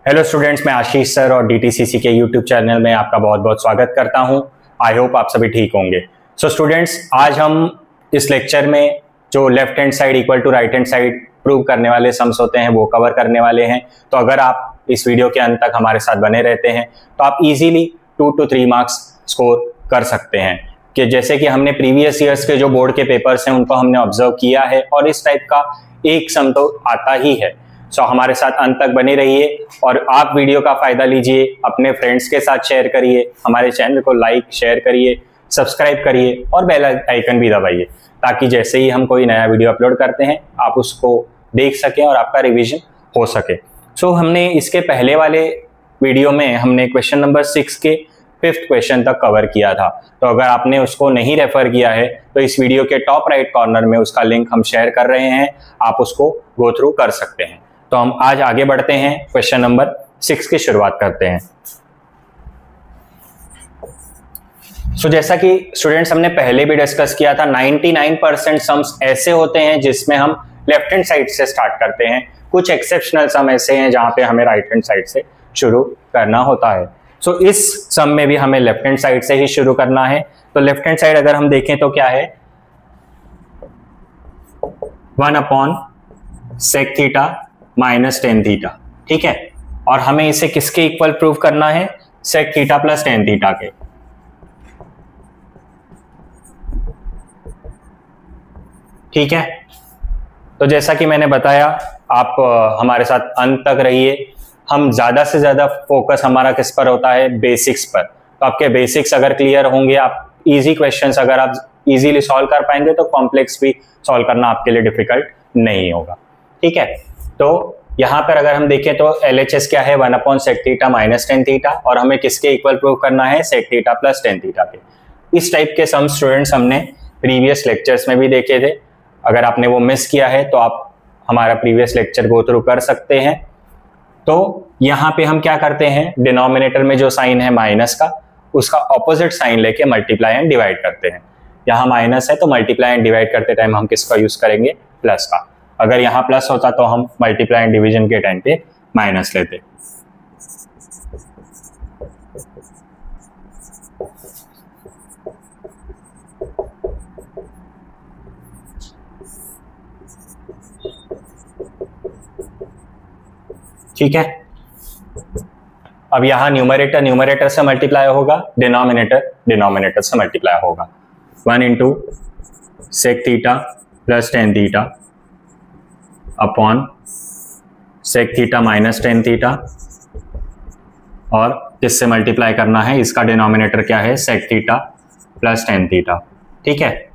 Hello students, मैं आशीष sir और डीटीसीसी के यूट्यूब चैनल में आपका बहुत बहुत स्वागत करता हूं। आई होप आप सभी ठीक होंगे। सो स्टूडेंट्स, आज हम इस लेक्चर में जो left hand side equal to right hand side prove करने वाले सम्स होते हैं वो कवर करने वाले हैं। तो अगर आप इस वीडियो के अंत तक हमारे साथ बने रहते हैं तो आप इजीली 2 to 3 मार्क्स स्कोर कर सकते हैं। कि जैसे कि हमने प्रीवियस ईयर्स के जो बोर्ड के पेपर्स हैं उनको हमने ऑब्जर्व किया है और इस टाइप का एक सम तो आता ही है। सो हमारे साथ अंत तक बने रहिए और आप वीडियो का फायदा लीजिए, अपने फ्रेंड्स के साथ शेयर करिए, हमारे चैनल को लाइक शेयर करिए, सब्सक्राइब करिए और बेल आइकन भी दबाइए ताकि जैसे ही हम कोई नया वीडियो अपलोड करते हैं आप उसको देख सकें और आपका रिवीजन हो सके। सो हमने इसके पहले वाले वीडियो में हमने क्वेश्चन नंबर 6 के 5th क्वेश्चन तक कवर किया था। तो अगर आपने उसको नहीं रेफर किया है तो इस वीडियो के टॉप राइट कॉर्नर में उसका लिंक हम शेयर कर रहे हैं, आप उसको गो थ्रू कर सकते हैं। तो हम आज आगे बढ़ते हैं, क्वेश्चन नंबर 6 की शुरुआत करते हैं। सो जैसा कि स्टूडेंट्स हमने पहले भी डिस्कस किया था, 99% सम्स ऐसे होते हैं जिसमें हम लेफ्ट हैंड साइड से स्टार्ट करते हैं। कुछ एक्सेप्शनल सम ऐसे हैं जहां पे हमें राइट हैंड साइड से शुरू करना होता है। सो इस सम में भी हमें लेफ्ट हैंड साइड से ही शुरू करना है। तो लेफ्ट हैंड साइड अगर हम देखें तो क्या है, 1/sec theta minus ten theta, ठीक है। और हमें इसे किसके इक्वल प्रूव करना है, sec theta plus tan theta के। ठीक है, तो जैसा कि मैंने बताया आप हमारे साथ अंत तक रहिए। हम ज्यादा से ज्यादा फोकस हमारा किस पर होता है, बेसिक्स पर। तो आपके बेसिक्स अगर क्लियर होंगे, आप इजी क्वेश्चंस अगर आप इजीली सॉल्व कर पाएंगे तो कॉम्प्लेक्स भी सॉल्व करना आपके लिए डिफिकल्ट नहीं होगा। ठीक है, तो यहां पर अगर हम देखें तो LHS क्या है, 1/sec theta minus ten theta और हमें किसके इक्वल प्रूव करना है, sec theta plus tan theta के। इस टाइप के सम स्टूडेंट्स हमने प्रीवियस लेक्चर्स में भी देखे थे। अगर आपने वो मिस किया है तो आप हमारा प्रीवियस लेक्चर गो थ्रू कर सकते हैं। तो यहां पे हम क्या करते हैं, डिनोमिनेटर में जो साइन है माइनस का, उसका ऑपोजिट साइन लेके मल्टीप्लाई एंड डिवाइड करते हैं। यहाँ माइनस है तो मल्टीप्लाई एंड डिवाइड करते टाइम हम किसका यूज करेंगे, प्लस का। अगर यहाँ प्लस होता तो हम मल्टीप्लाई एंड डिवीजन के टाइम पे माइनस लेते। ठीक है, अब यहां न्यूमरेटर न्यूमरेटर से मल्टीप्लाई होगा, डिनोमिनेटर डिनोमिनेटर से मल्टीप्लाई होगा। 1/sec theta plus tan theta upon sec theta minus ten theta और किससे मल्टीप्लाई करना है, इसका डिनोमिनेटर क्या है, sec theta plus tan theta. ठीक है,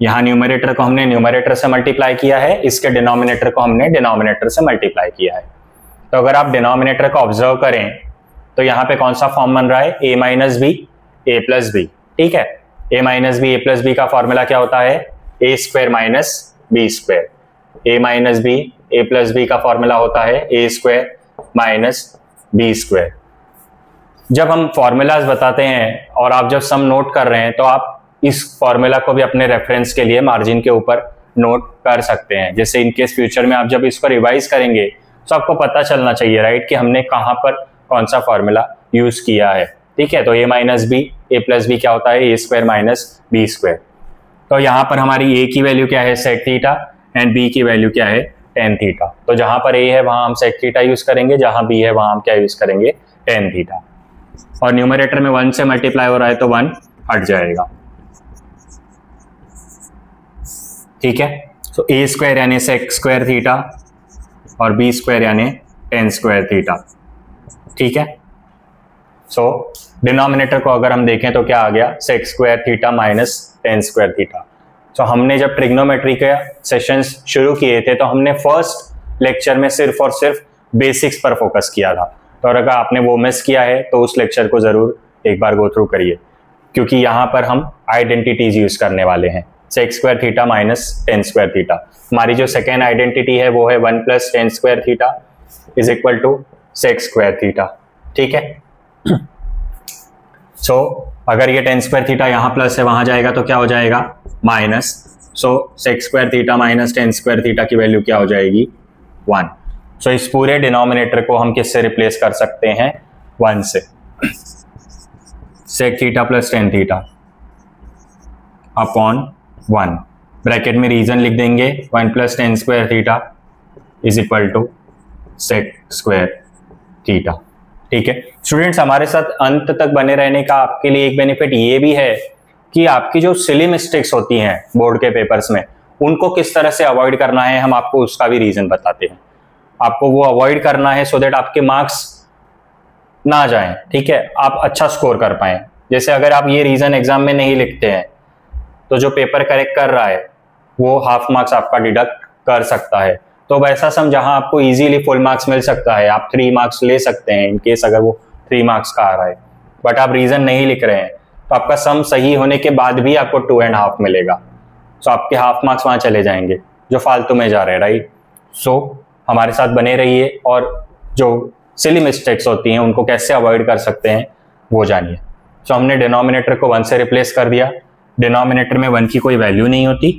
यहां न्यूमरेटर को हमने न्यूमरेटर से मल्टीप्लाई किया है, इसके डिनोमिनेटर को हमने डिनोमिनेटर से मल्टीप्लाई किया है। तो अगर आप डिनोमिनेटर को ऑब्जर्व करें तो यहाँ पे कौन सा फॉर्म बन रहा है, a minus B A plus b. ठीक है, a minus B A plus B का फॉर्मूला क्या होता है, a square minus B square. a minus B A plus B का फॉर्मूला होता है a square minus B square. जब हम फॉर्मूलाज बताते हैं और आप जब सम नोट कर रहे हैं तो आप इस फॉर्मूला को भी अपने रेफरेंस के लिए मार्जिन के ऊपर नोट कर सकते हैं। जैसे इनकेस फ्यूचर में आप जब इसको रिवाइज करेंगे तो आपको पता चलना चाहिए, राइट, कि हमने कहां पर कौन सा फॉर्मूला यूज किया है। ठीक है, तो a minus B A plus b क्या होता है, a square minus B square. तो यहां पर हमारी a की वैल्यू क्या है, sec थीटा, एंड b की वैल्यू क्या है, टेन थीटा। तो जहां पर a है वहां हम sec थीटा यूज करेंगे, जहां b है वहां हम क्या यूज करेंगे, टेन थीटा। और न्यूमरेटर में 1 से मल्टीप्लाई हो रहा है तो 1 हट जाएगा। ठीक है, तो a स्क्वायर यानी sec स्क्वायर थीटा और b स्क्वायर यानी टेन स्क्वायर थीटा। ठीक है, सो डिनोमिनेटर को अगर हम देखें तो क्या आ गया, sec square theta minus tan square theta. So हमने जब ट्रिग्नोमेट्री के सेशंस शुरू किए थे तो हमने फर्स्ट लेक्चर में सिर्फ और सिर्फ बेसिक्स पर फोकस किया था। तो अगर आपने वो मिस किया है तो उस लेक्चर को जरूर एक बार गो थ्रू करिए, क्योंकि यहाँ पर हम आइडेंटिटीज यूज करने वाले हैं। sec square theta minus tan square theta, हमारी जो सेकेंड आइडेंटिटी है वो है 1 + tan square theta is equal to sec square theta. ठीक है, सो अगर ये tan स्क्वायर थीटा यहाँ प्लस है वहां जाएगा तो क्या हो जाएगा, minus. So sec square theta minus tan square theta की वैल्यू क्या हो जाएगी, 1। सो इस पूरे डिनोमिनेटर को हम किससे रिप्लेस कर सकते हैं? 1 से। Sec theta plus tan theta upon 1, bracket में रीजन लिख देंगे 1 plus tan square theta is equal to sec square theta. ठीक है स्टूडेंट्स, हमारे साथ अंत तक बने रहने का आपके लिए एक बेनिफिट ये भी है कि आपकी जो सिली मिस्टेक्स होती हैं बोर्ड के पेपर्स में, उनको किस तरह से अवॉइड करना है, हम आपको उसका भी रीजन बताते हैं। आपको वो अवॉइड करना है सो दैट आपके मार्क्स ना जाएं, ठीक है, आप अच्छा स्कोर कर पाएं। जैसे अगर आप ये रीजन एग्जाम में नहीं लिखते हैं तो जो पेपर करेक्ट कर रहा है वो हाफ मार्क्स आपका डिडक्ट कर सकता है। तो वैसा सम जहां आपको इजीली फुल मार्क्स मिल सकता है, आप 3 मार्क्स ले सकते हैं इन केस अगर वो 3 मार्क्स का आ रहा है, बट आप रीजन नहीं लिख रहे हैं तो आपका सम सही होने के बाद भी आपको 2.5 मिलेगा। सो आपके हाफ मार्क्स वहां चले जाएंगे जो फालतू में जा रहे हैं, राइट। सो हमारे साथ बने रहिए और जो सिली मिस्टेक्स होती हैं उनको कैसे अवॉइड कर सकते हैं वो जानिए। सो हमने डिनोमिनेटर को 1 से रिप्लेस कर दिया। डिनोमिनेटर में 1 की कोई वैल्यू नहीं होती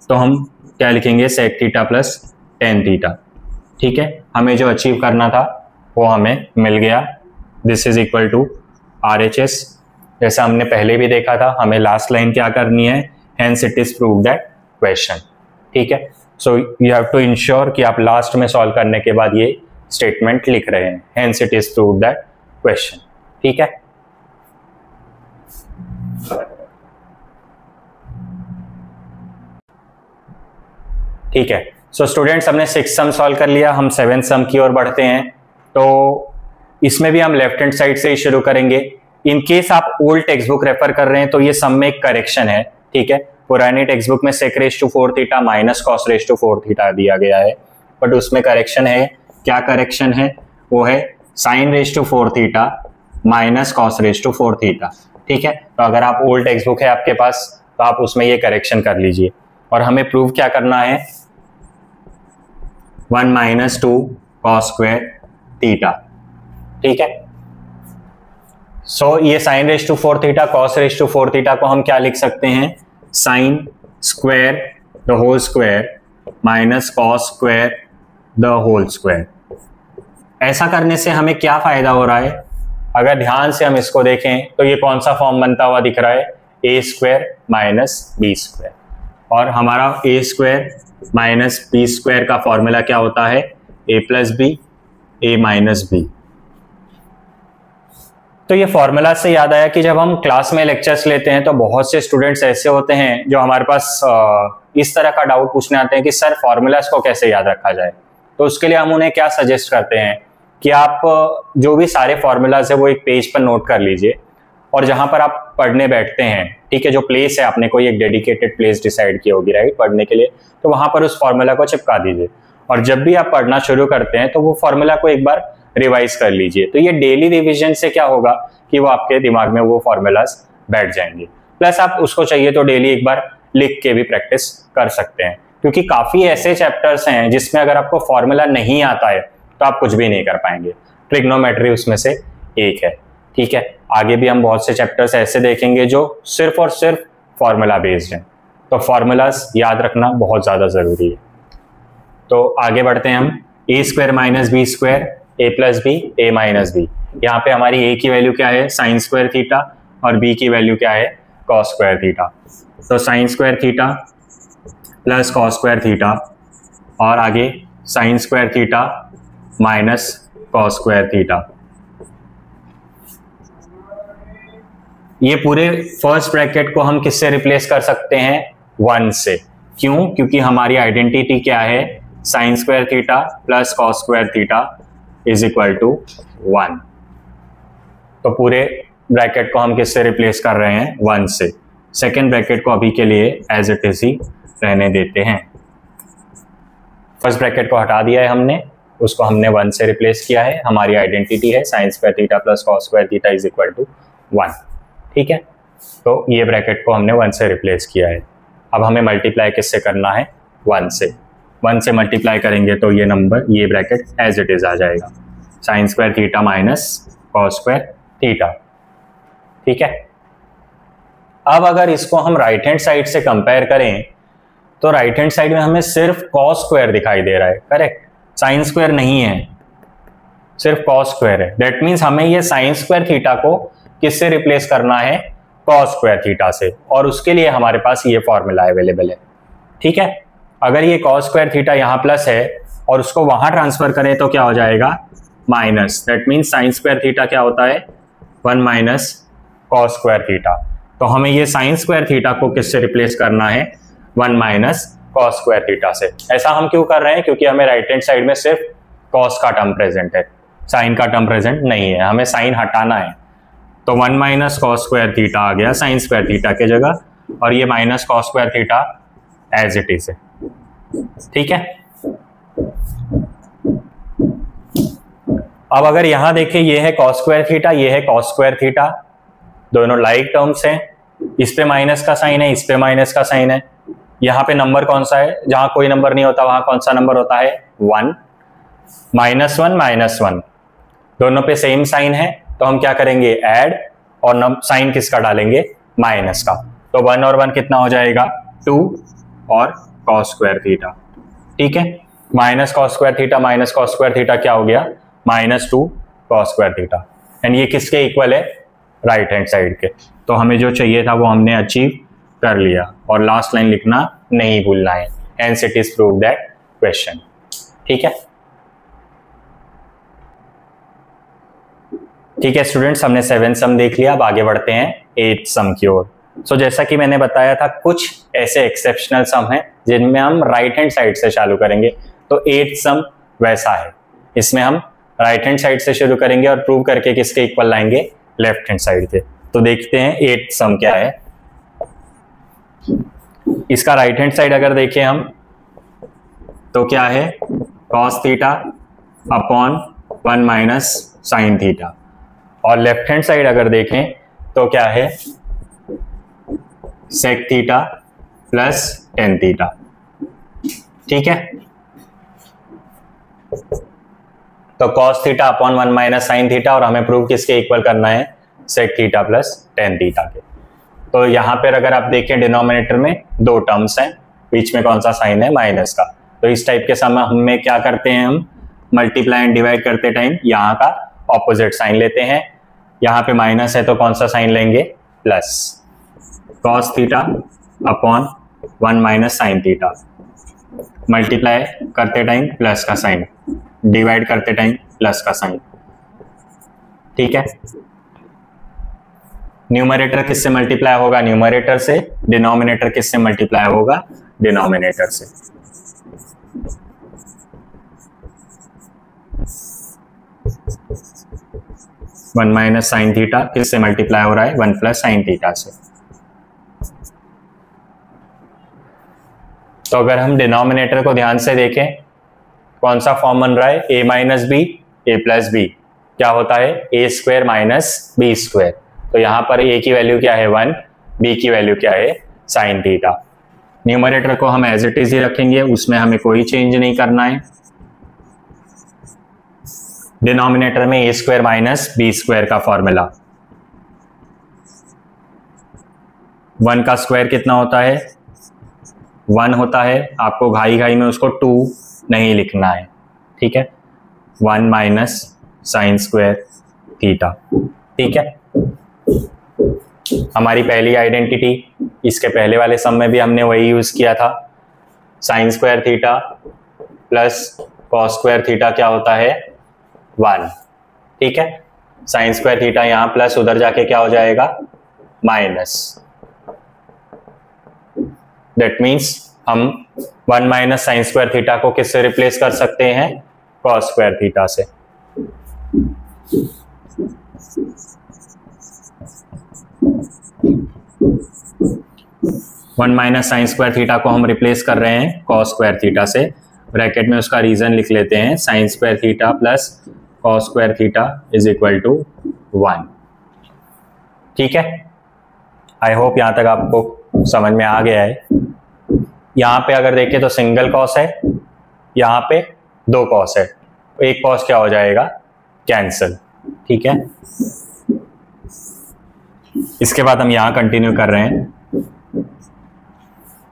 तो हम क्या लिखेंगे? Sec theta plus tan theta. ठीक है, हमें जो अचीव करना था वो हमें मिल गया। This is equal to RHS। जैसा हमने पहले भी देखा था, हमें लास्ट लाइन क्या करनी है? Hence it is prove that question. ठीक है, so you have to ensure कि आप लास्ट में सॉल्व करने के बाद ये स्टेटमेंट लिख रहे हैं, hence it is prove that question. ठीक है, ठीक है। सो स्टूडेंट्स, हमने 6 सम सॉल्व कर लिया, हम 7 सम की ओर बढ़ते हैं। तो इसमें भी हम लेफ्ट हैंड साइड से ही शुरू करेंगे। इन केस आप ओल्ड टेक्स्ट बुक रेफर कर रहे हैं तो ये सम में एक करेक्शन है। ठीक है, पुरानी टेक्स्ट बुक में sec raise to 4 theta minus cos raise to 4 theta दिया गया है, बट उसमें करेक्शन है। क्या करेक्शन है? वो है sine raise to 4 theta minus cos raise to 4 theta. ठीक है, तो अगर आप ओल्ड टेक्स्ट बुक है आपके पास तो आप उसमें ये करेक्शन कर लीजिए। और हमें प्रूव क्या करना है? 1 माइनस 2 कॉस स्क्वायर थीटा। ठीक है, सो ये sine raise to 4 theta cos raise to 4 theta को हम क्या लिख सकते हैं? Sine square the whole square minus cos square the whole square. ऐसा करने से हमें क्या फायदा हो रहा है? अगर ध्यान से हम इसको देखें तो ये कौन सा फॉर्म बनता हुआ दिख रहा है? A square minus B square. और हमारा ए स्क्वायर माइनस बी स्क्वायर का फॉर्मूला क्या होता है? ए plus B A minus B. तो ये फॉर्मूला से याद आया कि जब हम क्लास में लेक्चर्स लेते हैं तो बहुत से स्टूडेंट्स ऐसे होते हैं जो हमारे पास इस तरह का डाउट पूछने आते हैं कि सर फॉर्मूलाज को कैसे याद रखा जाए। तो उसके लिए हम उन्हें क्या सजेस्ट करते हैं कि आप जो भी सारे फॉर्मूलाज है वो एक पेज पर नोट कर लीजिए और जहां पर आप पढ़ने बैठते हैं, ठीक है, जो प्लेस है आपने कोई एक डेडिकेटेड प्लेस डिसाइड की होगी, राइट, पढ़ने के लिए, तो वहां पर उस फॉर्मूला को चिपका दीजिए। और जब भी आप पढ़ना शुरू करते हैं तो वो फॉर्मूला को एक बार रिवाइज कर लीजिए। तो ये डेली रिवीजन से क्या होगा कि वो आपके दिमाग में वो फॉर्मूलाज बैठ जाएंगे। प्लस आप उसको चाहिए तो डेली एक बार लिख के भी प्रैक्टिस कर सकते हैं, क्योंकि काफी ऐसे चैप्टर्स हैं जिसमें अगर आपको फॉर्मूला नहीं आता है तो आप कुछ भी नहीं कर पाएंगे। ट्रिग्नोमेट्री उसमें से एक है। ठीक है, आगे भी हम बहुत से चैप्टर्स ऐसे देखेंगे जो सिर्फ और सिर्फ फॉर्मूला बेस्ड हैं, तो फॉर्मूलाज याद रखना बहुत ज्यादा जरूरी है। तो आगे बढ़ते हैं हम। A square minus B square A plus B A minus B. यहाँ पे हमारी ए की वैल्यू क्या है? साइन स्क्वायर थीटा, और बी की वैल्यू क्या है? Cos square theta. तो sine square theta plus cos square theta, और आगे sine square theta minus cos square theta. ये पूरे फर्स्ट ब्रैकेट को हम किससे रिप्लेस कर सकते हैं? 1 से। क्यों? क्योंकि हमारी आइडेंटिटी क्या है? Sine square theta plus cos square theta is equal to 1। तो पूरे ब्रैकेट को हम किससे रिप्लेस कर रहे हैं? 1 से। सेकेंड ब्रैकेट को अभी के लिए एज इट इज ही रहने देते हैं। फर्स्ट ब्रैकेट को हटा दिया है हमने, उसको हमने 1 से रिप्लेस किया है। हमारी आइडेंटिटी है sine square theta plus cos square theta is equal to 1। ठीक है, तो ये ब्रैकेट को हमने 1 से रिप्लेस किया है। अब हमें मल्टीप्लाई किससे करना है? 1 से। 1 से मल्टीप्लाई करेंगे तो ये नंबर, ये ब्रैकेट एज इट इज आ जाएगा, sign square theta minus cos square theta. ठीक है, अब अगर इसको हम राइट हैंड साइड से कंपेयर करें तो राइट हैंड साइड में हमें सिर्फ कॉस स्क्वायर दिखाई दे रहा है, करेक्ट। साइन स्क्वायर नहीं है, सिर्फ कॉस स्क्वायर है। दैट मीन्स हमें ये साइन स्क्वायर थीटा को किससे रिप्लेस करना है, कॉस स्क्वायर थीटा से, और उसके लिए हमारे पास ये फॉर्मूला अवेलेबल है। ठीक है, अगर ये कॉस स्क्वायर थीटा यहाँ प्लस है और उसको वहां ट्रांसफर करें तो क्या हो जाएगा, minus. That means sign square theta क्या होता है, 1 माइनस कॉस स्क्वायर थीटा। तो हमें ये साइन स्क्वायर थीटा को किससे रिप्लेस करना है, 1 माइनस कॉस स्क्वायर थीटा से। ऐसा हम क्यों कर रहे हैं, क्योंकि हमें राइट हैंड साइड में सिर्फ कॉस का टर्म प्रेजेंट है, साइन का टर्म प्रेजेंट नहीं है, हमें साइन हटाना है। तो 1 माइनस कॉस स्क्वायर थीटा आ गया साइन स्क्वायर थीटा के जगह, और ये minus cos square theta as it is है। ठीक है, अब अगर यहां देखें, ये है कॉस स्क्वायर थीटा, ये है कॉस स्क्वायर थीटा, दोनों लाइक टर्म्स हैं। इस पे माइनस का साइन है, इस पे माइनस का साइन है। यहां पे नंबर कौन सा है, जहां कोई नंबर नहीं होता वहां कौन सा नंबर होता है, 1। -1 दोनों पे सेम साइन है, तो हम क्या करेंगे, ऐड, और साइन किसका डालेंगे, माइनस का। तो 1 और 1 कितना हो जाएगा, 2 और कॉस स्क्वायर थीटा। ठीक है, minus cos square theta minus cos square theta क्या हो गया, -2 कॉस स्क्वायर थीटा। एंड ये किसके इक्वल है, राइट हैंड साइड के। तो हमें जो चाहिए था वो हमने अचीव कर लिया, और लास्ट लाइन लिखना नहीं भूलना है, hence it is prove that question. ठीक है, ठीक है स्टूडेंट्स, हमने 7 सम देख लिया। अब आगे बढ़ते हैं 8 सम की ओर। सो जैसा कि मैंने बताया था, कुछ ऐसे एक्सेप्शनल सम हैं जिनमें हम राइट हैंड साइड से चालू करेंगे। तो 8 सम वैसा है, इसमें हम राइट हैंड साइड से शुरू करेंगे और प्रूव करके किसके इक्वल लाएंगे, लेफ्ट हैंड साइड के। तो देखते हैं 8 सम क्या है। इसका राइट हैंड साइड अगर देखें हम, तो क्या है, cos theta upon 1 minus sine theta, और लेफ्ट हैंड साइड अगर देखें तो क्या है, sec theta plus tan theta. ठीक है, तो cos theta upon 1 minus sine theta, और हमें प्रूव किसके इक्वल करना है, sec theta plus tan theta के। तो यहां पर अगर आप देखें, डिनोमिनेटर में 2 टर्म्स हैं, बीच में कौन सा साइन है, माइनस का। तो इस टाइप के समय हमें क्या करते हैं, हम मल्टीप्लाई एंड डिवाइड करते टाइम यहाँ का ऑपोजिट साइन लेते हैं। यहाँ पे माइनस है तो कौन सा साइन लेंगे, plus. Cos theta upon 1 minus sine theta, multiply करते टाइम प्लस का साइन, डिवाइड करते टाइम प्लस का साइन। ठीक है, न्यूमरेटर किससे मल्टीप्लाई होगा, न्यूमरेटर से। डिनोमिनेटर किससे मल्टीप्लाई होगा, डिनोमिनेटर से। वन माइनस साइन थीटा किससे मल्टीप्लाई हो रहा है, 1 प्लस साइन थीटा से। तो अगर हम डिनोमिनेटर को ध्यान से देखें, कौन सा फॉर्म बन रहा है, a minus B A plus b, क्या होता है, a square minus B square. तो यहां पर a की वैल्यू क्या है, 1, b की वैल्यू क्या है, साइन थीटा। न्यूमरेटर को हम एज इट इज ही रखेंगे, उसमें हमें कोई चेंज नहीं करना है। डिनोमिनेटर में ए स्क्वायर माइनस बी स्क्वायर का फॉर्मूला, 1 का स्क्वायर कितना होता है, 1 होता है। आपको घाई घाई में उसको 2 नहीं लिखना है, ठीक है। 1 माइनस साइन स्क्वायर थीटा, ठीक है। हमारी पहली आइडेंटिटी, इसके पहले वाले सम में भी हमने वही यूज किया था। Sign square theta plus cos square theta क्या होता है, 1, ठीक है। साइन स्क्वायर थीटा यहां प्लस, उधर जाके क्या हो जाएगा, माइनस। दैट मीन्स हम 1 माइनस साइन स्क्वायर थीटा को किससे रिप्लेस कर सकते हैं, कॉस स्क्वायर थीटा से। One minus sine square theta को हम रिप्लेस कर रहे हैं कॉस स्क्वायर थीटा से। ब्रैकेट में उसका रीजन लिख लेते हैं, sine square theta plus cos square theta is equal to 1, ठीक है। आई होप यहां तक आपको समझ में आ गया है। यहां पे अगर देखें तो सिंगल कॉस है, यहां पे 2 कॉस है, एक कॉस क्या हो जाएगा, कैंसिल, ठीक है। इसके बाद हम यहां कंटिन्यू कर रहे हैं,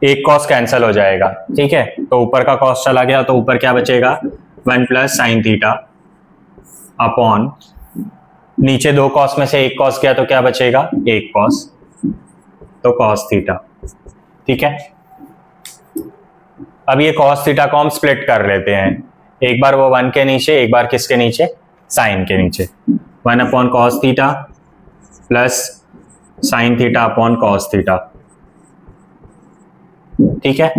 एक कॉस कैंसिल हो जाएगा, ठीक है। तो ऊपर का कॉस चला गया तो ऊपर क्या बचेगा, 1 प्लस साइन थीटा अपॉन, नीचे 2 कॉस में से 1 कॉस गया तो क्या बचेगा, 1 कॉस, तो कॉस थीटा। ठीक है, अब ये कॉस थीटा को हम स्प्लिट कर लेते हैं, एक बार वो 1 के नीचे, एक बार किसके नीचे, साइन के नीचे। 1 upon cos theta plus sign theta upon cos theta. ठीक है,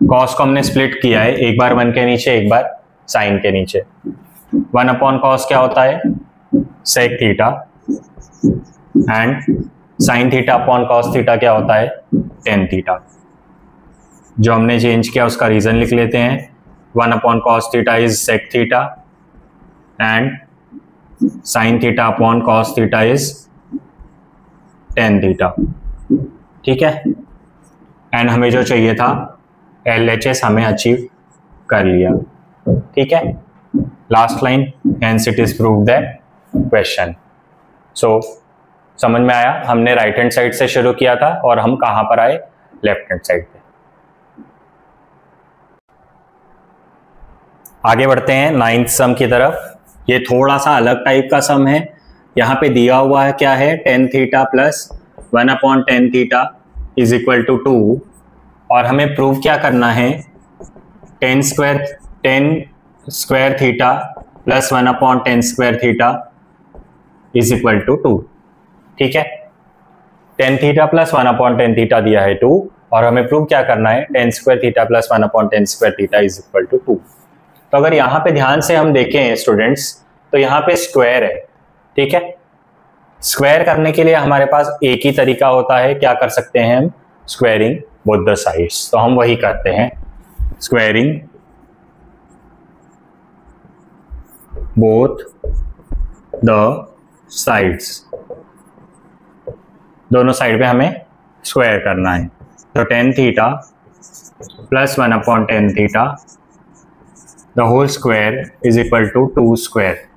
कॉस को हमने स्प्लिट किया है, एक बार 1 के नीचे, एक बार साइन के नीचे। 1 अपॉन कॉस क्या होता है, sec theta, and sine theta upon cos theta क्या होता है, टेन थीटा। जो हमने चेंज किया उसका रीजन लिख लेते हैं। 1 upon cos theta is sec theta and sine theta upon cos theta is tan theta. ठीक है, एंड हमें जो चाहिए था LHS हमें अचीव कर लिया। ठीक है, last line, hence it is prove the question. So समझ में आया, हमने राइट हैंड साइड से शुरू किया था और हम कहां पर आए, लेफ्ट हैंड साइड पे। आगे बढ़ते हैं 9th सम की तरफ। ये थोड़ा सा अलग टाइप का सम है। यहाँ पे दिया हुआ है क्या है, tan theta plus 1 upon tan theta is equal to 2, और हमें प्रूव क्या करना है, tan square theta plus 1 upon tan square theta is equal to 2। ठीक है, tan theta plus 1 upon tan theta दिया है 2, और हमें प्रूव क्या करना है, tan square theta plus 1 upon tan square theta is equal to 2। तो अगर यहाँ पे ध्यान से हम देखें स्टूडेंट्स, तो यहाँ पे स्क्वायर है। ठीक है, स्क्वायर करने के लिए हमारे पास एक ही तरीका होता है, क्या कर सकते हैं हम, स्क्वायरिंग बोथ द साइड्स। तो हम वही करते हैं, स्क्वायरिंग बोथ द साइड्स, दोनों साइड पे हमें स्क्वायर करना है। तो tan theta plus 1 upon tan theta the whole square is equal to 2 square.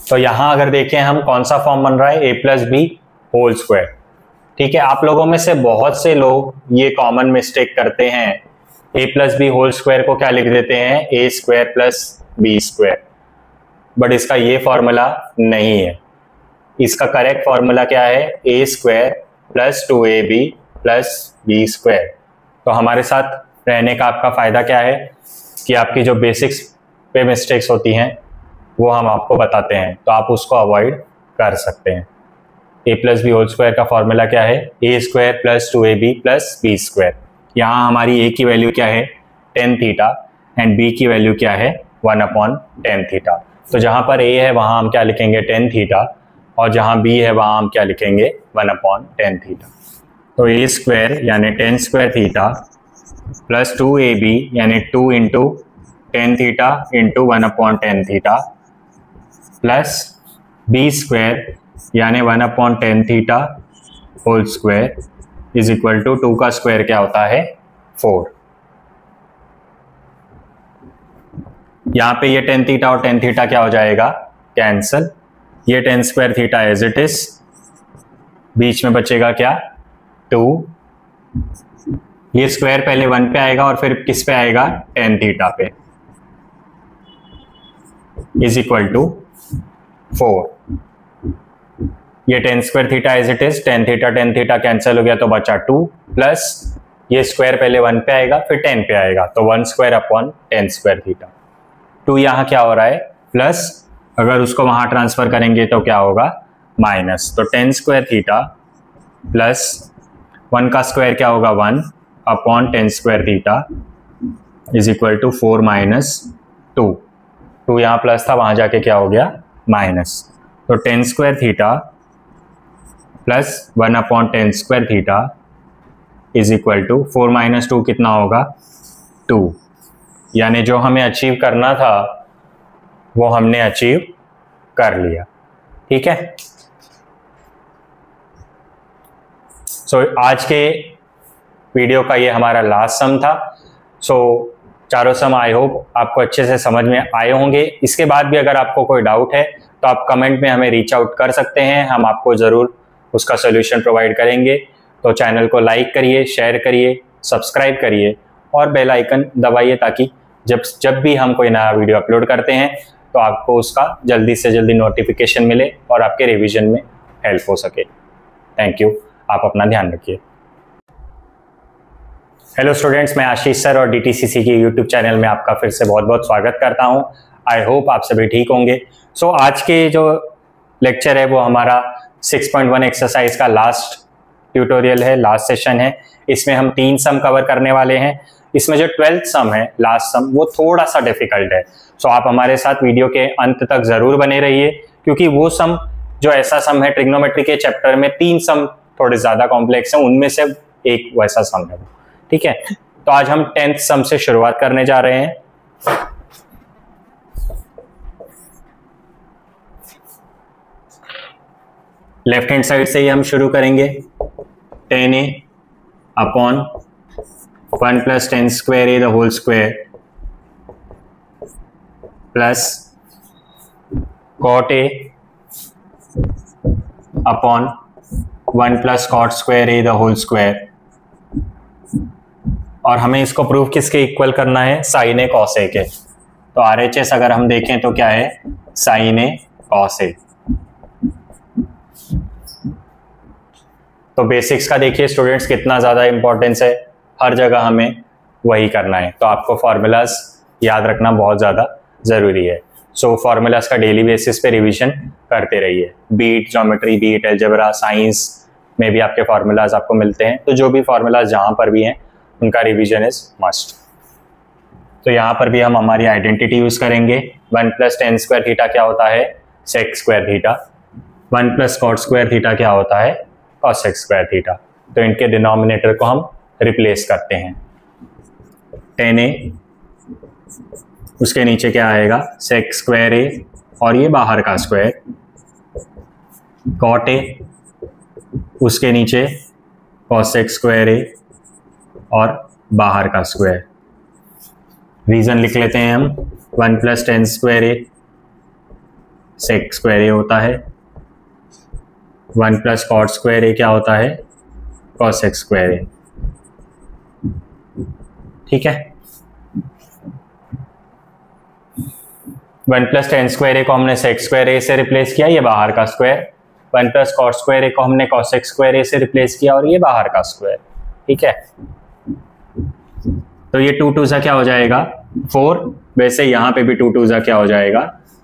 तो यहां अगर देखें हम, कौन सा फॉर्म बन रहा है, a plus B whole square. ठीक है, आप लोगों में से बहुत से लोग ये कॉमन मिस्टेक करते हैं, a plus B whole square को क्या लिख देते हैं, a square plus B square, but इसका ये फॉर्मूला नहीं है। इसका करेक्ट फॉर्मूला क्या है, a square plus 2ab plus B square. तो हमारे साथ रहने का आपका फायदा क्या है कि आपकी जो बेसिक्स पे मिस्टेक्स होती हैं वो हम आपको बताते हैं, तो आप उसको अवॉइड कर सकते हैं। a plus B whole square का फॉर्मूला क्या है, a square plus 2ab plus B square. यहाँ हमारी a की वैल्यू क्या है, टेन थीटा, एंड b की वैल्यू क्या है, 1 अपॉन टेन थीटा। तो जहाँ पर a है वहाँ हम क्या लिखेंगे, टेन थीटा, और जहाँ b है वहाँ हम क्या लिखेंगे, 1 अपॉन टेन थीटा। तो a स्क्वायर यानी tan square theta plus 2ab यानी 2 into tan theta into 1 upon tan theta plus B square यानी 1 upon tan theta whole square is equal to 2 का स्क्वायर क्या होता है, 4। यहाँ पे ये टेन थीटा और टेन थीटा क्या हो जाएगा, कैंसल। ये tan square theta as it is, बीच में बचेगा क्या, 2। ये स्क्वायर पहले 1 पे आएगा और फिर किस पे आएगा, टेन थीटा पे, इज इक्वल टू 4। ये tan square theta as it is, tan theta cancel हो गया तो बचा 2, प्लस ये स्क्वायर पहले 1 पे आएगा फिर 10 पे आएगा, तो 1 square upon tan square theta. 2 यहाँ क्या हो रहा है, प्लस, अगर उसको वहां ट्रांसफर करेंगे तो क्या होगा, माइनस। तो टेन स्क्वायर थीटा प्लस 1 का स्क्वायर क्या होगा, 1 upon tan square theta is equal to 4 minus 2। 2 यहाँ प्लस था, वहां जाके क्या हो गया, माइनस। तो tan square theta plus 1 upon tan square theta is equal to 4 minus 2 कितना होगा, 2। यानी जो हमें अचीव करना था वो हमने अचीव कर लिया। ठीक है, सो आज के वीडियो का ये हमारा लास्ट सम था। सो चारों सम आई होप आपको अच्छे से समझ में आए होंगे। इसके बाद भी अगर आपको कोई डाउट है तो आप कमेंट में हमें रीच आउट कर सकते हैं, हम आपको ज़रूर उसका सोल्यूशन प्रोवाइड करेंगे। तो चैनल को लाइक करिए, शेयर करिए, सब्सक्राइब करिए और बेल आइकन दबाइए ताकि जब भी हम कोई नया वीडियो अपलोड करते हैं तो आपको उसका जल्दी से जल्दी नोटिफिकेशन मिले और आपके रिवीजन में हेल्प हो सके। थैंक यू, आप अपना ध्यान रखिए। हेलो स्टूडेंट्स, मैं आशीष सर और DTCC के यूट्यूब चैनल में आपका फिर से बहुत बहुत स्वागत करता हूं। आई होप आप सभी ठीक होंगे। सो आज के जो लेक्चर है वो हमारा 6.1 एक्सरसाइज का लास्ट ट्यूटोरियल है, लास्ट सेशन है। इसमें हम 3 सम कवर करने वाले हैं। इसमें जो 12th सम है, लास्ट सम, वो थोड़ा सा डिफिकल्ट है। सो आप हमारे साथ वीडियो के अंत तक जरूर बने रहिए, क्योंकि वो सम जो ऐसा सम है ट्रिग्नोमेट्री के चैप्टर में 3 सम थोड़े ज्यादा कॉम्प्लेक्स हैं, उनमें से एक वैसा सम है। ठीक है, तो आज हम 10th सम से शुरुआत करने जा रहे हैं। लेफ्ट हैंड साइड से ही हम शुरू करेंगे। 10a upon 1 + 10 square a the whole square plus cot a upon 1 + cot square a the whole square, और हमें इसको प्रूव किसके इक्वल करना है? साइन ए कॉस ए के। तो RHS अगर हम देखें तो क्या है? Sign A cos A. तो बेसिक्स का देखिए स्टूडेंट्स कितना ज़्यादा इंपॉर्टेंस है, हर जगह हमें वही करना है। तो आपको फॉर्मूलाज याद रखना बहुत ज़्यादा ज़रूरी है। सो फॉर्मूलाज का डेली बेसिस पे रिवीजन करते रहिए। Be it geometry, be it algebra, science में भी आपके फॉर्मूलाज आपको मिलते हैं। तो जो भी फॉर्मूलाज जहाँ पर भी हैं उनका रिवीजन इज मस्ट। तो यहाँ पर भी हम हमारी आइडेंटिटी यूज करेंगे। 1 + 10 स्क्वायर थीटा क्या होता है? Sec square theta. 1 + cot square theta क्या होता है? cosec square theta. तो इनके डिनोमिनेटर को हम रिप्लेस करते हैं। 10a, उसके नीचे क्या आएगा? सेक स्क्वायर a, और ये बाहर का स्क्वायर। cot a, उसके नीचे cosec स्क्वायर a और बाहर का स्क्वायर। रीजन लिख लेते हैं हम। 1 + 10 square a sec square a होता है। 1 + cot स्क्वायर a क्या होता है? cosec square a। ठीक है, 1 + 10 स्क्वायर a को हमने सेक स्क्वायर a से रिप्लेस किया, ये बाहर का स्क्वायर। 1 + cot स्क्वायर a को हमने cosec स्क्वायर a से रिप्लेस किया और ये बाहर का स्क्वायर। ठीक है, तो ये 2 2 क्या हो जाएगा? 4। वैसे यहाँ पे भी 2 2 क्या हो जाएगा?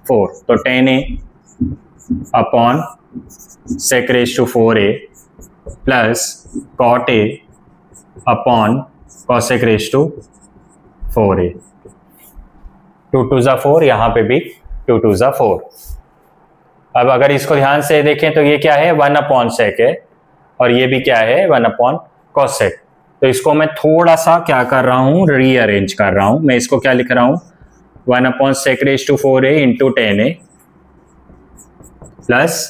4। तो 10a upon sec raised to 4a plus cot a upon cosec raised to 4a। 2 2 4, यहाँ पे भी 2 2 4। अब अगर इसको ध्यान से देखें तो ये क्या है? 1/sec है, और ये भी क्या है? 1/cosec। तो इसको मैं थोड़ा सा क्या कर रहा हूं? रीअरेंज कर रहा हूं। मैं इसको क्या लिख रहा हूं? 1/sec raised to 4a into 10a plus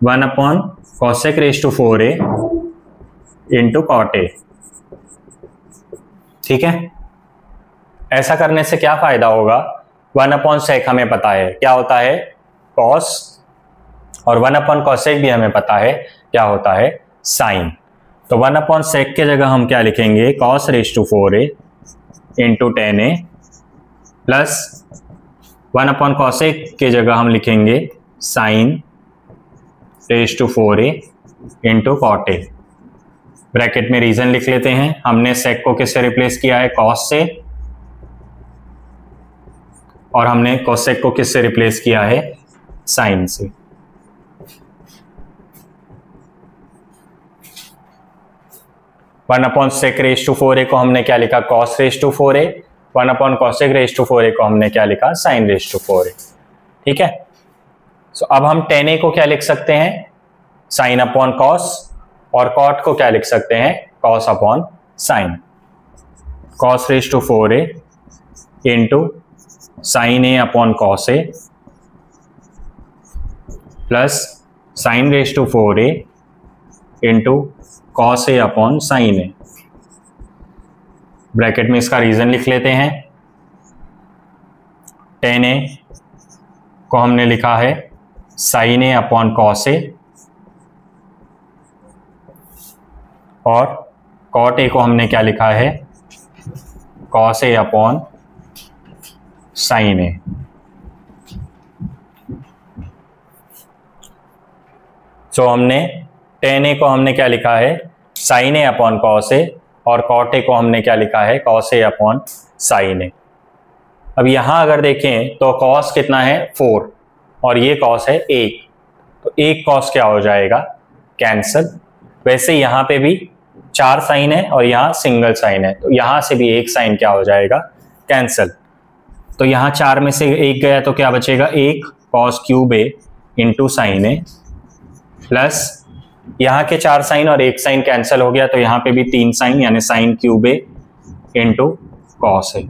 1/cosec raised to 4a into cot a। ठीक है, ऐसा करने से क्या फायदा होगा? 1/sec हमें पता है क्या होता है? cos, और 1/cosec भी हमें पता है क्या होता है? sin। तो 1/sec के जगह हम क्या लिखेंगे? cos raised to 4a into 10a plus 1/cosec के जगह हम लिखेंगे sin raised to 4a into cot a। Bracket में रीजन लिख लेते हैं। हमने sec को किससे रिप्लेस किया है? cos से, और हमने cosec को किससे रिप्लेस किया है? sin से। One upon sec raise to 4a को हमने क्या लिखा? cos raise to 4a। 1/cosec raise to 4a को हमने क्या लिखा? sin raise to 4a। ठीक है, सो अब हम 10a को क्या लिख सकते हैं? sin अपॉन cos, और cot को क्या लिख सकते हैं? cos upon sin। cos raise to 4a into sin a upon cos a plus sin raise to 4a into cos a upon sin a। Bracket में इसका रीजन लिख लेते हैं। 10a को हमने लिखा है sin a upon cos a, और cot a को हमने क्या लिखा है? कॉस ए अपॉन साइन ए। सो हमने टेन ए को हमने क्या लिखा है, साइन ए अपॉन कॉस ए, और कॉट ए को हमने क्या लिखा है, कॉस ए अपॉन साइन ए। अब यहां अगर देखें तो कॉस कितना है 4 और ये कॉस है 1, तो एक कॉस क्या हो जाएगा, कैंसल। वैसे यहां पे भी 4 साइन है और यहाँ सिंगल साइन है, तो यहां से भी एक साइन क्या हो जाएगा, कैंसल। तो यहाँ 4 में से 1 गया तो क्या बचेगा, 1 कॉस क्यूब ए इंटू साइन ए, प्लस यहाँ के 4 साइन और 1 साइन कैंसिल हो गया, तो यहाँ पे भी 3 साइन यानी sine cube A into cos A.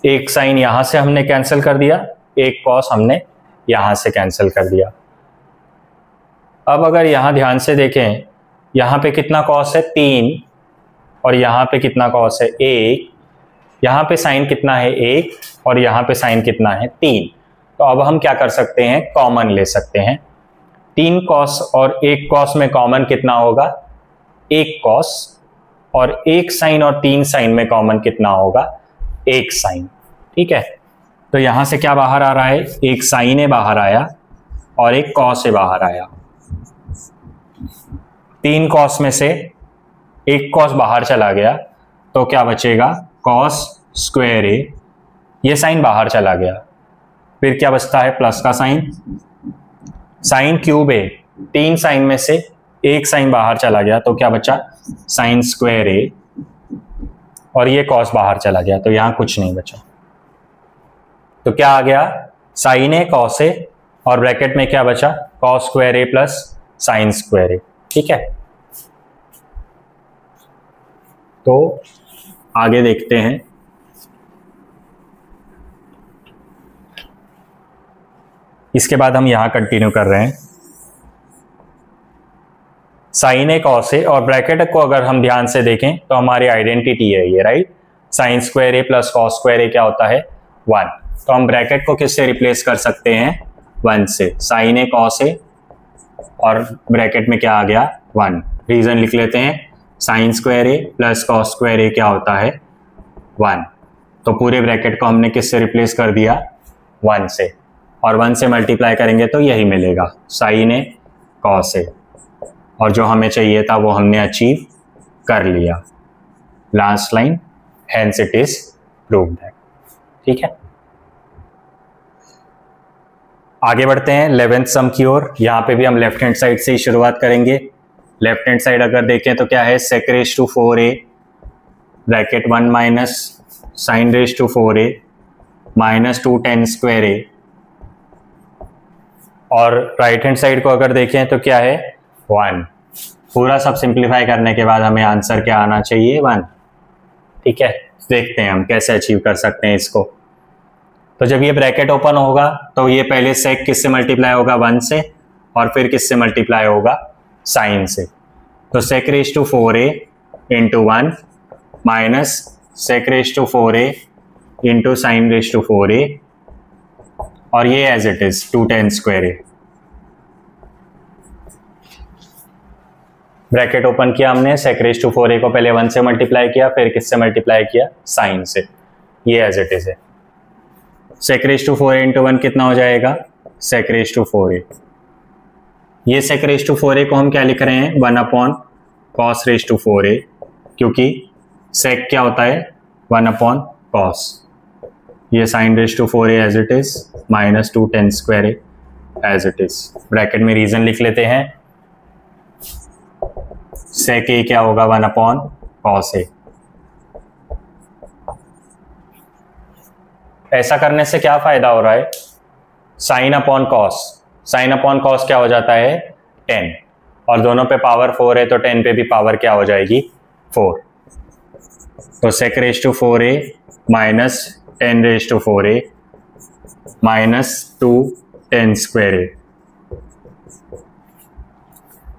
एक साइन यहां से हमने कैंसिल कर दिया, एक कॉस हमने यहां से कैंसिल कर दिया। अब अगर यहां ध्यान से देखें, यहां पे कितना कॉस है 3 और यहां पे कितना कॉस है 1, यहां पे साइन कितना है 1 और यहां पे साइन कितना है 3। तो अब हम क्या कर सकते हैं, कॉमन ले सकते हैं। 3 कॉस और 1 कॉस में कॉमन कितना होगा, 1 कॉस, और 1 साइन और 3 साइन में कॉमन कितना होगा, 1 साइन। ठीक है, तो यहां से क्या बाहर आ रहा है, 1 साइन ए बाहर आया और 1 कॉस ए बाहर आया। 3 कॉस में से 1 कॉस बाहर चला गया तो क्या बचेगा, कॉस स्क्वायर ए, ये साइन बाहर चला गया, फिर क्या बचता है प्लस का साइन, साइन क्यूब ए, 3 साइन में से 1 साइन बाहर चला गया तो क्या बचा, साइन स्क्वायर ए, और ये कॉस बाहर चला गया तो यहां कुछ नहीं बचा। तो क्या आ गया, साइन ए कॉस ए, और ब्रैकेट में क्या बचा, cos square A plus sine square A. ठीक है, तो आगे देखते हैं। इसके बाद हम यहां कंटिन्यू कर रहे हैं, साइन ए कॉस ए, और ब्रैकेट को अगर हम ध्यान से देखें तो हमारी आइडेंटिटी है ये, right. Sine square A plus cos square ए क्या होता है, 1। तो हम ब्रैकेट को किससे रिप्लेस कर सकते हैं, 1 से। साइन ए कॉस ए और ब्रैकेट में क्या आ गया, 1। रीजन लिख लेते हैं, sine square A plus cos square ए क्या होता है, 1। तो पूरे ब्रैकेट को हमने किससे रिप्लेस कर दिया, 1 से, और 1 से मल्टीप्लाई करेंगे तो यही मिलेगा, साइन ए कॉस ए, और जो हमें चाहिए था वो हमने अचीव कर लिया। Last line, hence it is proved that. ठीक है, आगे बढ़ते हैं 11th सम की ओर। यहाँ पे भी हम लेफ्ट हैंड साइड से ही शुरुआत करेंगे। लेफ्ट हैंड साइड अगर देखें तो क्या है, sec raise to 4a bracket 1 minus sine raise to 4a minus 2 tan square a, और राइट हैंड साइड को अगर देखें तो क्या है, 1। पूरा सब सिंप्लीफाई करने के बाद हमें आंसर क्या आना चाहिए, 1। ठीक है, देखते हैं हम कैसे अचीव कर सकते हैं इसको। तो जब ये ब्रैकेट ओपन होगा तो ये पहले सेक किससे मल्टीप्लाई होगा, 1 से, और फिर किससे मल्टीप्लाई होगा, साइन से। तो sec raise to 4a into 1 minus sec raise to 4a into sine raise to 4a, और ये as it is 2 tan square a। Bracket open किया हमने, सेक रेज टू 4a को पहले 1 से मल्टीप्लाई किया, फिर किससे मल्टीप्लाई किया, साइन से। ये एज इट इज है। Sec raise to 4a into 1 कितना हो जाएगा, सेक रेज टू 4a। ये सेक रेज टू 4a को हम क्या लिख रहे हैं, 1 upon cos raise to 4a, क्योंकि सेक क्या होता है, 1 अपॉन कॉस। ये sine raise to 4a as it is minus 2 tan square a as it is. Bracket में रीजन लिख लेते हैं, सेक ए क्या होगा, 1 अपॉन कॉस ए। ऐसा करने से क्या फायदा हो रहा है, sine upon cos, sine upon cos क्या हो जाता है, 10, और दोनों पे पावर 4 है तो 10 पे भी पावर क्या हो जाएगी, 4। तो sec raise to 4a minus 10 raise to 4a minus 2 tan square a।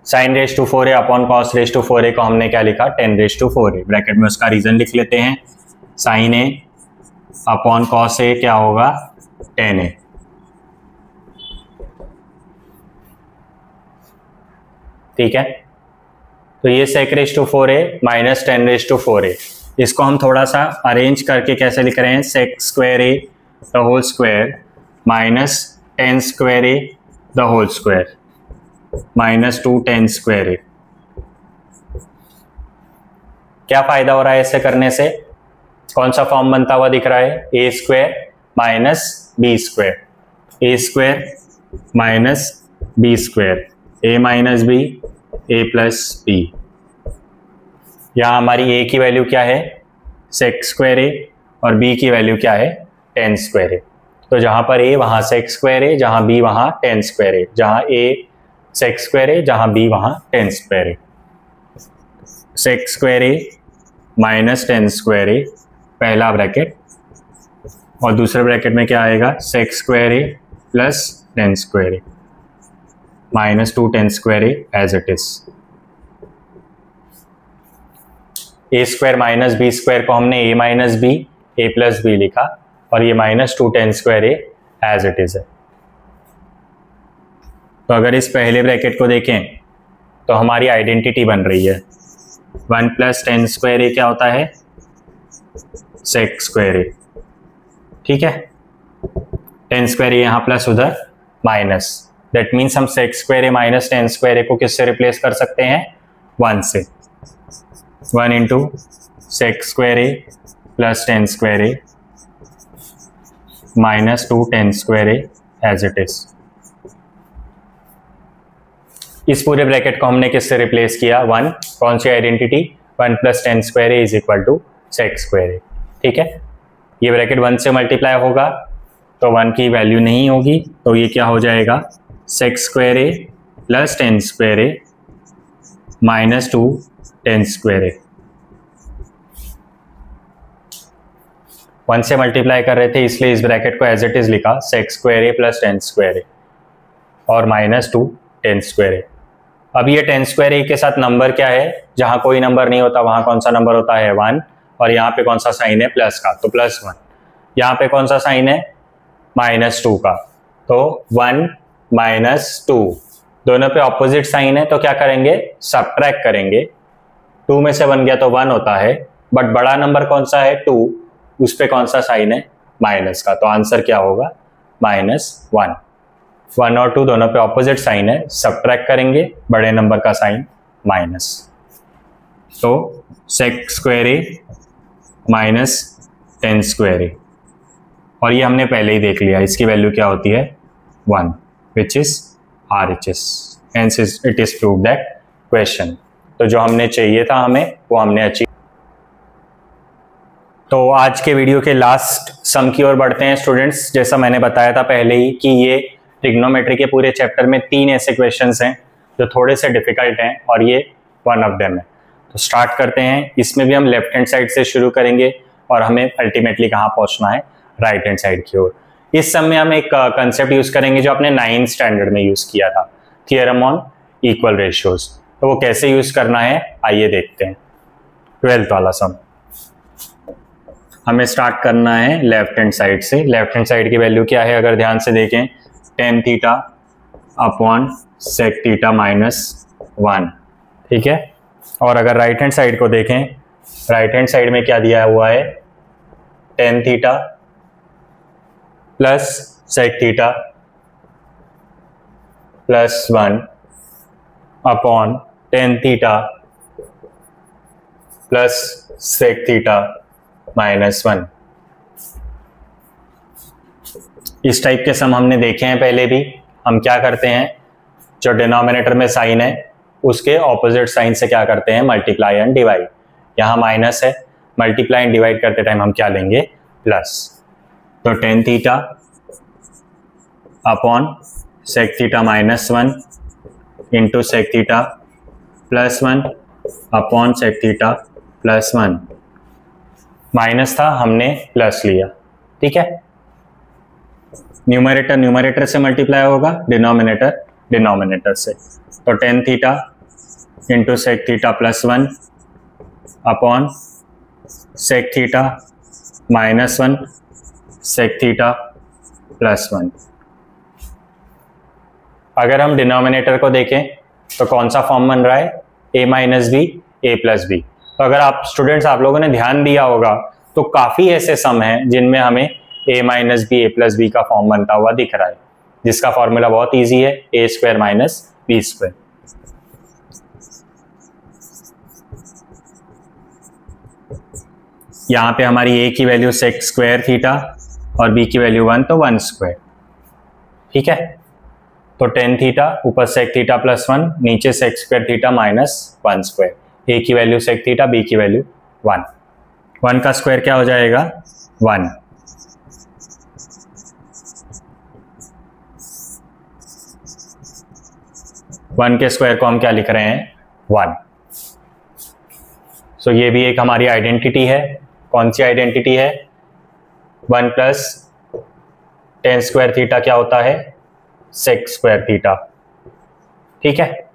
Sine raise to 4a upon cos raise to 4a को हमने क्या लिखा, 10 रेज टू 4a। ब्रैकेट में उसका रीजन लिख लेते हैं, sine A upon cos A क्या होगा, 10a। ठीक है, तो ये sec raise to 4a minus 10 raise to 4a, इसको हम थोड़ा सा अरेंज करके कैसे लिख रहे हैं, sec square a the whole square minus 10 square a the whole square minus 2 10 square a। क्या फायदा हो रहा है ऐसे करने से, कौन सा फॉर्म बनता हुआ दिख रहा है, a square minus B square, A square minus B square, A minus B A plus B. यहां हमारी ए की वैल्यू क्या है, सेक स्क्वायर ए, और बी की वैल्यू क्या है, 10 स्क्वायर ए। तो जहां पर ए वहां सेक स्क्वायर ए, जहां बी वहां 10 स्क्वायर ए, जहां ए सेक स्क्वायर ए, जहां बी वहां 10 square A. Sec square A minus 10 square A पहला ब्रैकेट, और दूसरे ब्रैकेट में क्या आएगा, sec square A plus 10 square A minus 2 10 square A as it is. A square minus B square को हमने A minus B A plus B लिखा, और ये minus 2 10 square A as it is है। तो अगर इस पहले ब्रैकेट को देखें तो हमारी आइडेंटिटी बन रही है, 1 प्लस 10 स्क्वायर ए क्या होता है, सेक स्क्वायर ए, ठीक है। 10 स्क्वायर ए यहाँ प्लस उधर माइनस, दैट मीन्स हम sec square A minus 10 square A को किससे रिप्लेस कर सकते हैं, 1 से। 1 into sec square A plus 10 square A minus 2 10 square A as it is. इस पूरे ब्रैकेट को हमने किससे रिप्लेस किया, 1, कौन सी identity, 1 plus 10 square A is equal to sec square A, ठीक है। ये ब्रैकेट 1 से मल्टीप्लाई होगा तो 1 की वैल्यू नहीं होगी, तो ये क्या हो जाएगा, सेक square A plus 10 square A minus 2 10 square ए। 1 से मल्टीप्लाई कर रहे थे इसलिए इस ब्रैकेट को एज इट इज लिखा, सेक स्क्वायर ए प्लस 10 स्क्वायर ए और माइनस 2 10 स्क्वायर ए। अब ये 10 स्क्वायर ए के साथ नंबर क्या है, जहां कोई नंबर नहीं होता वहां कौन सा नंबर होता है, 1, और यहाँ पे कौन सा साइन है, प्लस का, तो प्लस 1। यहाँ पे कौन सा साइन है, माइनस 2 का, तो 1 माइनस 2, दोनों पे ऑपोजिट साइन है, तो क्या करेंगे, सबट्रैक्ट करेंगे। 2 में से 1 गया तो 1 होता है, बट बड़ा नंबर कौन सा है, 2, उस पे कौन सा साइन है, माइनस का, तो आंसर क्या होगा, -1। 1 और 2 दोनों पे ऑपोजिट साइन है, सबट्रैक्ट करेंगे, बड़े नंबर का साइन माइनस, तो सेक स्क्वायर ए माइनस 10 स्क्वायर ए, और ये हमने पहले ही देख लिया, इसकी वैल्यू क्या होती है, 1, which is RHS, hence it is prove that question. तो जो हमने चाहिए था हमें वो हमने अचीव। तो आज के वीडियो के लास्ट सम की ओर बढ़ते हैं स्टूडेंट्स। जैसा मैंने बताया था पहले ही कि ये ट्रिग्नोमेट्री के पूरे चैप्टर में 3 ऐसे क्वेश्चंस हैं जो थोड़े से डिफिकल्ट हैं, और ये वन ऑफ देम है। तो स्टार्ट करते हैं। इसमें भी हम लेफ्ट हैंड साइड से शुरू करेंगे और हमें अल्टीमेटली कहाँ पहुंचना है, राइट हैंड साइड की ओर। इस सम में हम एक कंसेप्ट यूज करेंगे जो आपने 9th स्टैंडर्ड में यूज किया था, थियरम ऑन इक्वल रेशियोज। तो वो कैसे यूज करना है आइए देखते हैं। 12th वाला सम हमें स्टार्ट करना है लेफ्ट हैंड साइड से। लेफ्ट हैंड साइड की वैल्यू क्या है, अगर ध्यान से देखें, tan theta upon sec theta -1, ठीक है। और अगर राइट हैंड साइड को देखें, राइट हैंड साइड में क्या दिया हुआ है, tan theta plus sec theta +1 upon tan theta plus sec theta -1। इस टाइप के सम हमने देखे हैं पहले भी। हम क्या करते हैं, जो डिनोमिनेटर में साइन है उसके ऑपोजिट साइन से क्या करते हैं, मल्टीप्लाई एंड डिवाइड। यहाँ माइनस है, मल्टीप्लाई एंड डिवाइड करते टाइम हम क्या लेंगे, प्लस। तो tan theta upon sec theta -1 into sec theta +1 upon sec theta +1। Minus था, हमने प्लस लिया, ठीक है। न्यूमरेटर न्यूमरेटर से मल्टीप्लाई होगा, डिनोमिनेटर डिनोमिनेटर से। तो tan theta into sec theta +1 upon sec theta -1 sec theta +1। अगर हम डिनोमिनेटर को देखें तो कौन सा फॉर्म बन रहा है, a minus B a plus B. तो अगर आप स्टूडेंट्स आप लोगों ने ध्यान दिया होगा तो काफ़ी ऐसे सम हैं जिनमें हमें a minus B a plus B का फॉर्म बनता हुआ दिख रहा है, जिसका फॉर्मूला बहुत ईजी है, a square minus B square. यहाँ पे हमारी a की वैल्यू सेक स्क्वायर थीटा और b की वैल्यू 1, तो 1 स्क्वायर। ठीक है, तो टेन थीटा ऊपर सेक थीटा प्लस 1, नीचे sec square theta minus 1 square. a की वैल्यू सेक थीटा, b की वैल्यू 1। 1 का स्क्वायर क्या हो जाएगा 1। वन के स्क्वायर को हम क्या लिख रहे हैं 1। सो ये भी एक हमारी आइडेंटिटी है। कौन सी आइडेंटिटी है? 1 प्लस टेन स्क्वायर थीटा क्या होता है सेक स्क्वायर थीटा। ठीक है,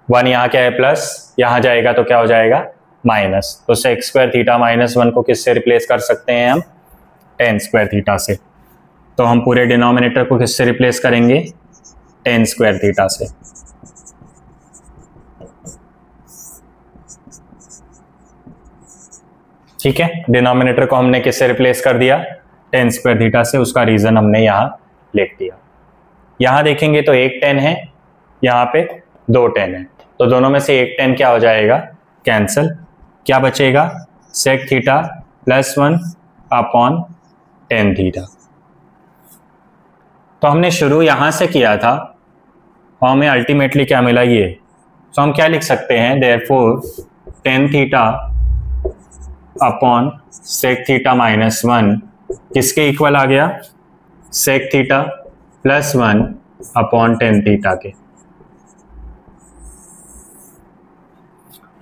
1 यहाँ क्या है प्लस, यहाँ जाएगा तो क्या हो जाएगा माइनस। तो सेक स्क्वायर थीटा माइनस 1 को किससे रिप्लेस कर सकते हैं हम? टेन स्क्वायर थीटा से। तो हम पूरे डिनोमिनेटर को किससे रिप्लेस करेंगे? टेन स्क्वायर थीटा से। ठीक है, डिनोमिनेटर को हमने किससे रिप्लेस कर दिया? टेन स्क्वायर थीटा से। उसका रीजन हमने यहाँ लिख दिया। यहाँ देखेंगे तो एक 10 है, यहाँ पे 2 10 है, तो दोनों में से एक 10 क्या हो जाएगा कैंसिल। क्या बचेगा? Sec theta plus 1 upon tan theta. तो हमने शुरू यहाँ से किया था और हमें अल्टीमेटली क्या मिला ये। तो हम क्या लिख सकते हैं? Therefore tan theta upon sec theta minus 1 किसके इक्वल आ गया? Sec theta plus 1 upon tan theta के।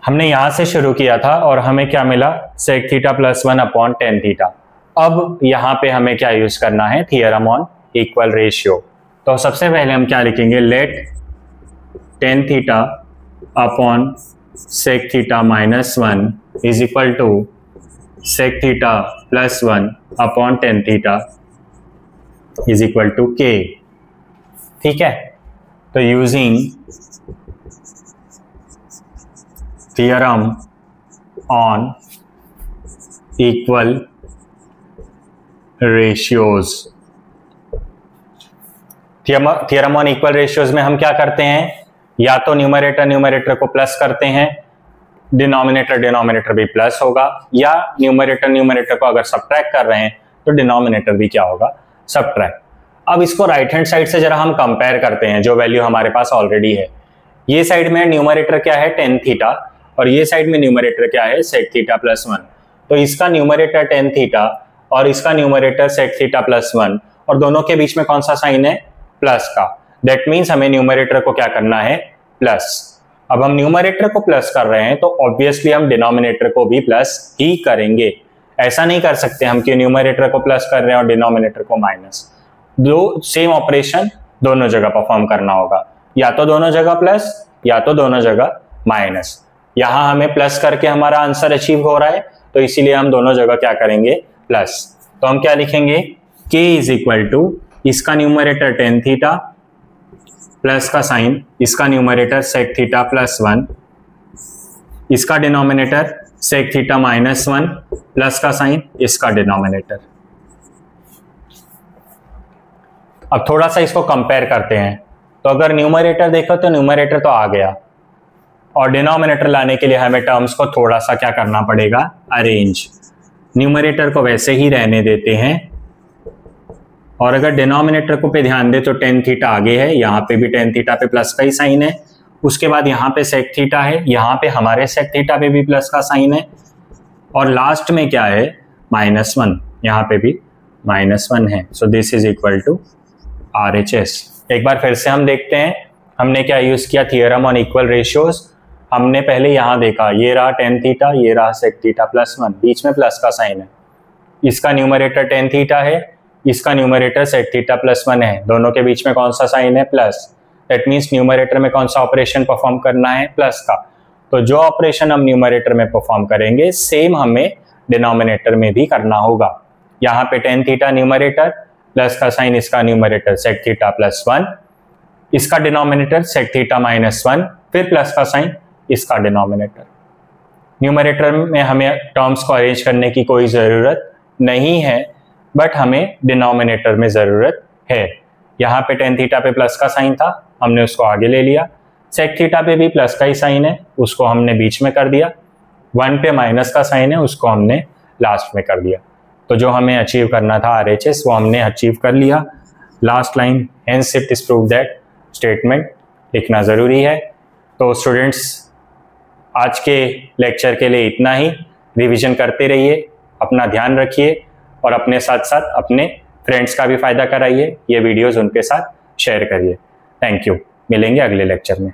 हमने यहां से शुरू किया था और हमें क्या मिला? Sec theta plus 1 upon tan theta. अब यहां पे हमें क्या यूज करना है? Theorem on equal ratio. तो सबसे पहले हम क्या लिखेंगे? Let tan theta upon sec theta minus 1 is equal to sec theta plus 1 upon tan theta is equal to K. ठीक है, तो using theorem on equal ratios. Theorem on equal ratios में हम क्या करते हैं? या तो न्यूमरेटर को प्लस करते हैं, डिनोमिनेटर भी प्लस होगा, या न्यूमरेटर को अगर सब्ट्रैक्ट कर रहे हैं तो डिनोमिनेटर भी क्या होगा? सब्ट्रैक्ट। अब इसको राइट हैंड साइड से जरा हम कंपेयर करते हैं, जो वैल्यू हमारे पास ऑलरेडी है। ये साइड में न्यूमरेटर क्या है? टेन थीटा, और ये साइड में न्यूमरेटर क्या है? Sec theta plus 1। तो इसका न्यूमरेटर टेन थीटा और इसका न्यूमरेटर सेक थीटा प्लस 1, और दोनों के बीच में कौन सा साइन है? प्लस का। दैट मीन्स हमें न्यूमरेटर को क्या करना है? प्लस। अब हम न्यूमरेटर को प्लस कर रहे हैं तो ऑब्वियसली हम डिनोमिनेटर को भी प्लस ही करेंगे। ऐसा नहीं कर सकते हम कि न्यूमरेटर को प्लस कर रहे हैं और डिनोमिनेटर को माइनस। दो सेम ऑपरेशन दोनों जगह परफॉर्म करना होगा, या तो दोनों जगह प्लस या तो दोनों जगह माइनस। यहां हमें प्लस करके हमारा आंसर अचीव हो रहा है, तो इसीलिए हम दोनों जगह क्या करेंगे? प्लस। तो हम क्या लिखेंगे? k इज इक्वल टू इसका न्यूमरेटर टेन थीटा प्लस का साइन, इसका न्यूमरेटर सेक थीटा प्लस 1, इसका denominator sec theta minus 1 plus का साइन, इसका डिनोमिनेटर। अब थोड़ा सा इसको कंपेयर करते हैं। तो अगर न्यूमरेटर देखो तो न्यूमरेटर तो आ गया, और डिनोमिनेटर लाने के लिए हमें टर्म्स को थोड़ा सा क्या करना पड़ेगा? अरेंज। न्यूमरेटर को वैसे ही रहने देते हैं, और अगर डिनोमिनेटर को पे ध्यान दे तो टेन थीटा आगे है, यहाँ पे भी टेन थीटा पे प्लस का ही साइन है, उसके बाद यहाँ पे सेक थीटा है, यहाँ पे हमारे सेक थीटा पे भी प्लस का साइन है, और लास्ट में क्या है? माइनस 1, यहाँ पे भी माइनस 1 है। So this is equal to RHS। एक बार फिर से हम देखते हैं हमने क्या यूज किया? Theorem on equal ratios. हमने पहले यहाँ देखा, ये रहा टेन थीटा, ये रहा सेक थीटा प्लस 1, बीच में प्लस का साइन है, इसका न्यूमरेटर टेन थीटा है, इसका न्यूमरेटर सेक थीटा प्लस 1 है, दोनों के बीच में कौन सा साइन है? प्लस। दैट मीन्स न्यूमरेटर में कौन सा ऑपरेशन परफॉर्म करना है? प्लस का। तो जो ऑपरेशन हम न्यूमरेटर में परफॉर्म करेंगे सेम हमें डिनोमिनेटर में भी करना होगा। यहाँ पे टेन थीटा न्यूमरेटर, प्लस का साइन, इसका न्यूमरेटर सेक थीटा प्लस 1, इसका डिनोमिनेटर सेक थीटा माइनस 1, फिर प्लस का साइन, इसका डिनोमिनेटर। न्यूमरेटर में हमें टर्म्स को अरेंज करने की कोई ज़रूरत नहीं है, बट हमें डिनोमिनेटर में ज़रूरत है। यहाँ पे टेन थीटा पे प्लस का साइन था, हमने उसको आगे ले लिया। सेक थीटा पे भी प्लस का ही साइन है, उसको हमने बीच में कर दिया। 1 पे माइनस का साइन है, उसको हमने लास्ट में कर दिया। तो जो हमें अचीव करना था RHS वो हमने अचीव कर लिया। Last line, hence it is prove that statement लिखना ज़रूरी है। तो स्टूडेंट्स, आज के लेक्चर के लिए इतना ही। रिवीजन करते रहिए, अपना ध्यान रखिए और अपने साथ साथ अपने फ्रेंड्स का भी फ़ायदा कराइए। ये वीडियोज़ उनके साथ शेयर करिए। Thank you. मिलेंगे अगले लेक्चर में।